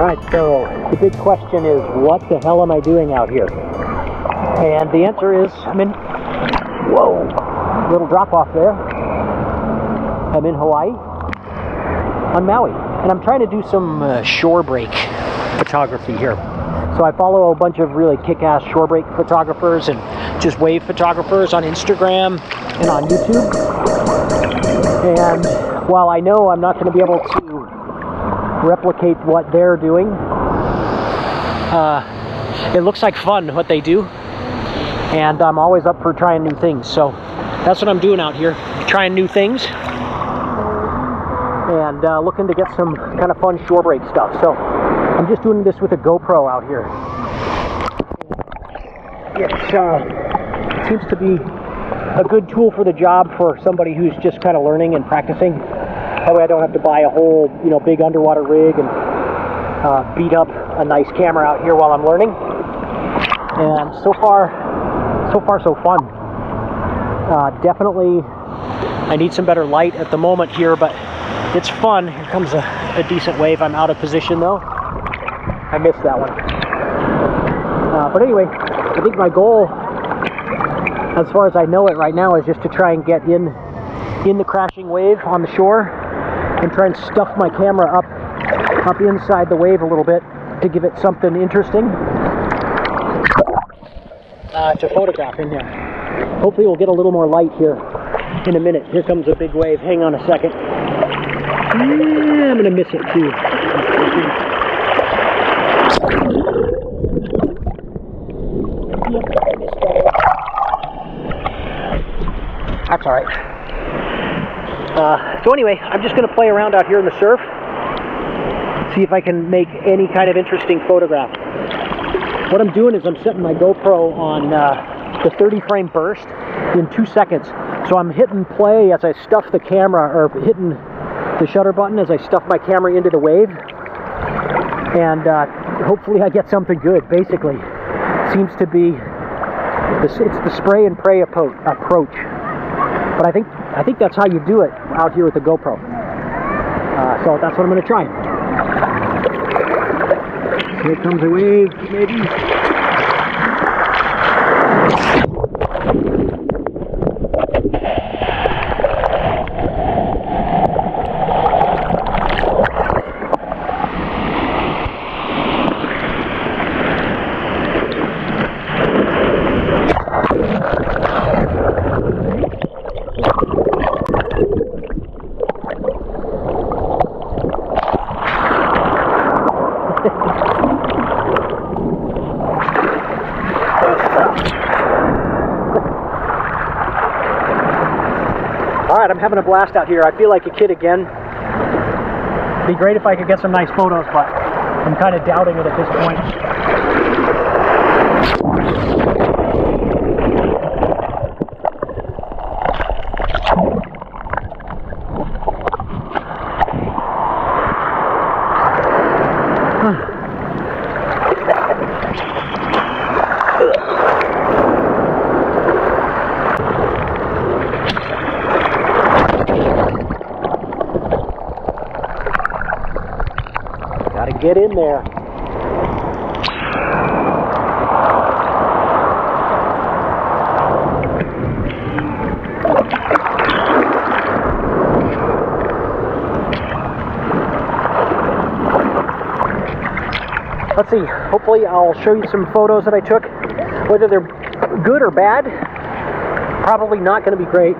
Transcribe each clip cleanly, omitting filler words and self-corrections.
Alright, so the big question is, what the hell am I doing out here? And the answer is, I'm in, whoa, little drop off there. I'm in Hawaii, on Maui, and I'm trying to do some shore break photography here. So I follow a bunch of really kick-ass shore break photographers and just wave photographers on Instagram and on YouTube. And while I know I'm not going to be able to replicate what they're doing, it looks like fun what they do, and I'm always up for trying new things. So that's what I'm doing out here, trying new things and looking to get some kind of fun shore break stuff. So I'm just doing this with a GoPro out here. It seems to be a good tool for the job for somebody who's just kind of learning and practicing. That way I don't have to buy a whole, big underwater rig and beat up a nice camera out here while I'm learning. And so far so fun. Definitely I need some better light at the moment here, but it's fun. Here comes a decent wave. I'm out of position though. I missed that one. But anyway, I think my goal, as far as I know it right now, is just to try and get in the crashing wave on the shore and try and stuff my camera up inside the wave a little bit to give it something interesting to photograph in there. Hopefully we'll get a little more light here in a minute. Here comes a big wave. Hang on a second. Yeah, I'm gonna miss it too. That's all right. So anyway, I'm just going to play around out here in the surf, see if I can make any kind of interesting photograph. What I'm doing is I'm setting my GoPro on the 30 frame burst in 2 seconds. So I'm hitting play as I stuff the camera, or hitting the shutter button as I stuff my camera into the wave. And hopefully I get something good, basically. Seems to be, it's the spray and pray approach. But I think that's how you do it out here with the GoPro. So that's what I'm going to try. Here comes a wave, maybe. Alright, I'm having a blast out here. I feel like a kid again. It'd be great if I could get some nice photos, but I'm kind of doubting it at this point. Gotta get in there. Let's see, hopefully I'll show you some photos that I took. Whether they're good or bad, probably not going to be great.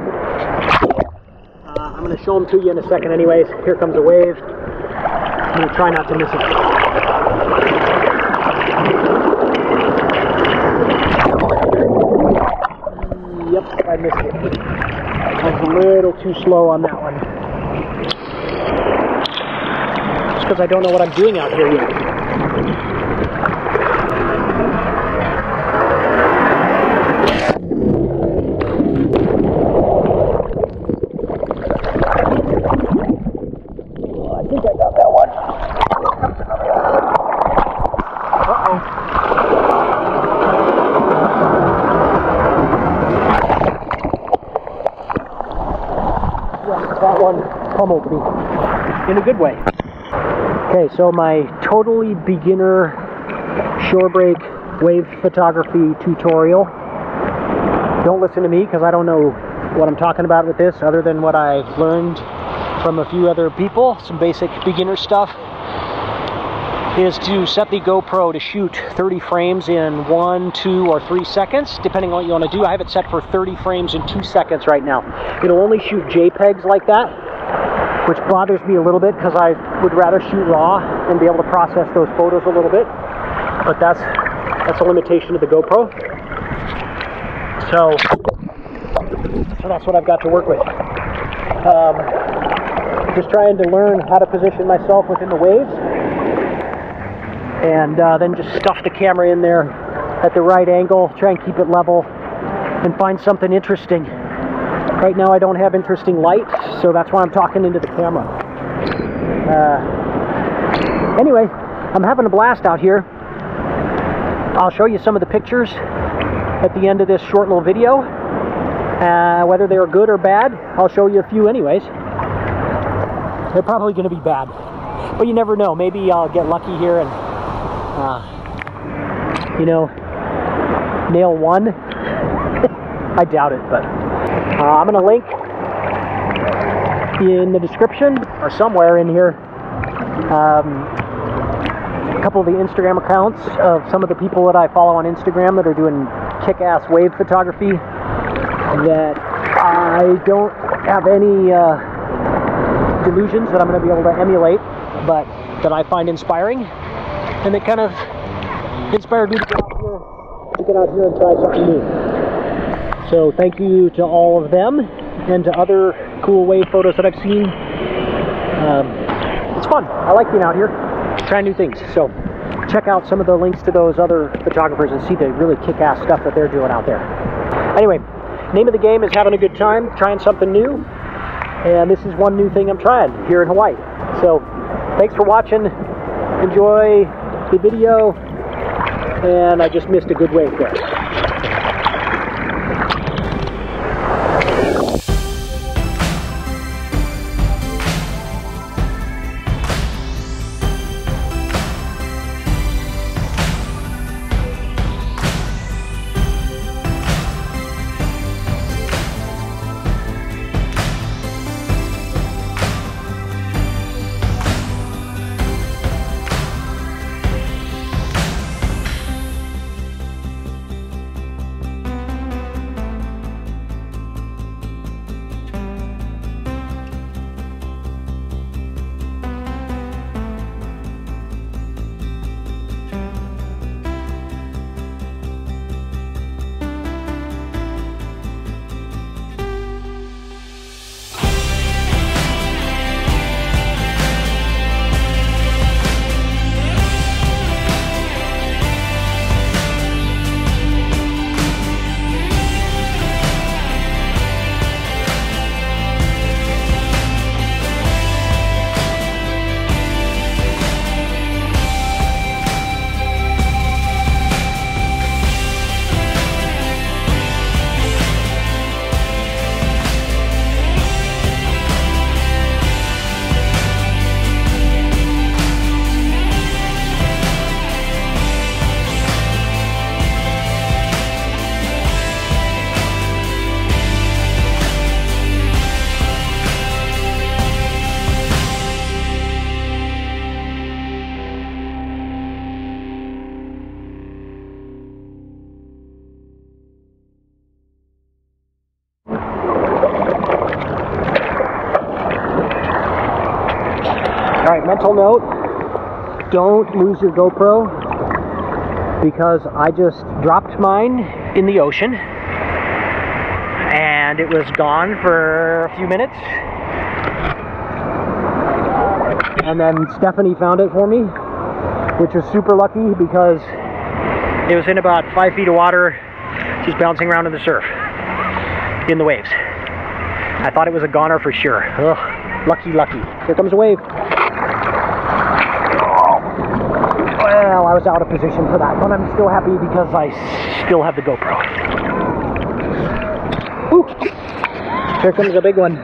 I'm going to show them to you in a second anyways. Here comes a wave. I'm going to try not to miss it. Yep, I missed it. I was a little too slow on that one. Just because I don't know what I'm doing out here yet. I think I got that one. Uh-oh. Yeah, that one pummeled me in a good way. Okay, so my totally beginner shorebreak wave photography tutorial. Don't listen to me because I don't know what I'm talking about with this other than what I've learned from a few other people, some basic beginner stuff, is to set the GoPro to shoot 30 frames in 1, 2, or 3 seconds, depending on what you want to do. I have it set for 30 frames in 2 seconds right now. It'll only shoot JPEGs like that, which bothers me a little bit because I would rather shoot RAW and be able to process those photos a little bit. But that's a limitation of the GoPro. So that's what I've got to work with. Just trying to learn how to position myself within the waves, and then just stuff the camera in there at the right angle, try and keep it level, and find something interesting. Right now I don't have interesting light, so that's why I'm talking into the camera. Anyway, I'm having a blast out here. I'll show you some of the pictures at the end of this short little video. Whether they are good or bad, I'll show you a few anyways. They're probably going to be bad, but you never know. Maybe I'll get lucky here and, you know, nail one. I doubt it, but I'm going to link in the description or somewhere in here a couple of the Instagram accounts of some of the people that I follow on Instagram that are doing kick-ass wave photography that I don't have any delusions that I'm going to be able to emulate, but that I find inspiring, and that kind of inspired me to get out here and try something new. So thank you to all of them and to other cool wave photos that I've seen. It's fun. I like being out here, trying new things. So check out some of the links to those other photographers and see the really kick-ass stuff that they're doing out there. Anyway, name of the game is having a good time, trying something new. And this is one new thing I'm trying here in Hawaii. So thanks for watching. Enjoy the video. And I just missed a good wave there. Alright, mental note, don't lose your GoPro, because I just dropped mine in the ocean and it was gone for a few minutes, and then Stephanie found it for me, which was super lucky because it was in about 5 feet of water, just bouncing around in the surf, in the waves. I thought it was a goner for sure. Ugh, lucky. Here comes a wave. Well, I was out of position for that, but I'm still happy because I still have the GoPro. Ooh, here comes a big one.